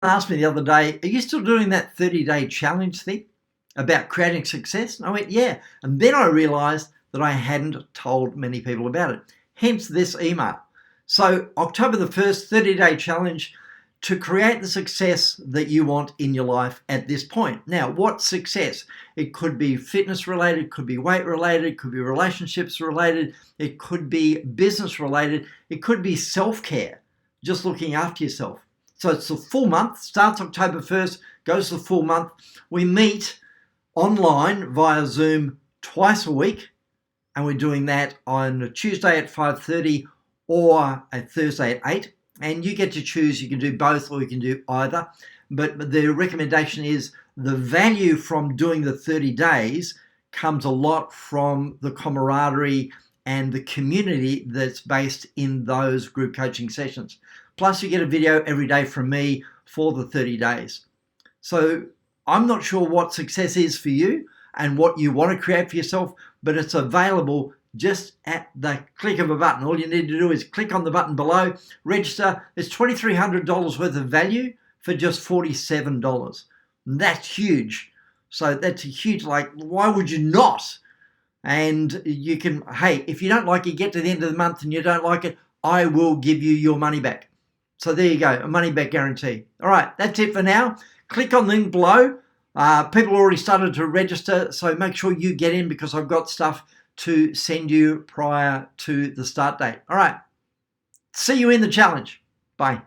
Asked me the other day, are you still doing that 30-day challenge thing about creating success? And I went, yeah. And then I realized that I hadn't told many people about it. Hence this email. So October the 1st, 30-day challenge to create the success that you want in your life at this point. Now, what's success? It could be fitness related, could be weight related, could be relationships related, it could be business related, it could be self-care, just looking after yourself. So it's a full month, starts October 1st, goes the full month. We meet online via Zoom twice a week, and we're doing that on a Tuesday at 5:30 or a Thursday at 8. And you get to choose, you can do both or you can do either. But the recommendation is the value from doing the 30 days comes a lot from the camaraderie and the community that's based in those group coaching sessions. Plus you get a video every day from me for the 30 days. So I'm not sure what success is for you and what you want to create for yourself, but it's available just at the click of a button. All you need to do is click on the button below, register. It's $2,300 worth of value for just $47. And that's huge. So that's a huge, like, why would you not? And you can, hey, if you don't like it, get to the end of the month and you don't like it, I will give you your money back. So there you go, a money back guarantee. All right, that's it for now. Click on the link below. People already started to register, so make sure you get in because I've got stuff to send you prior to the start date. All right, see you in the challenge. Bye.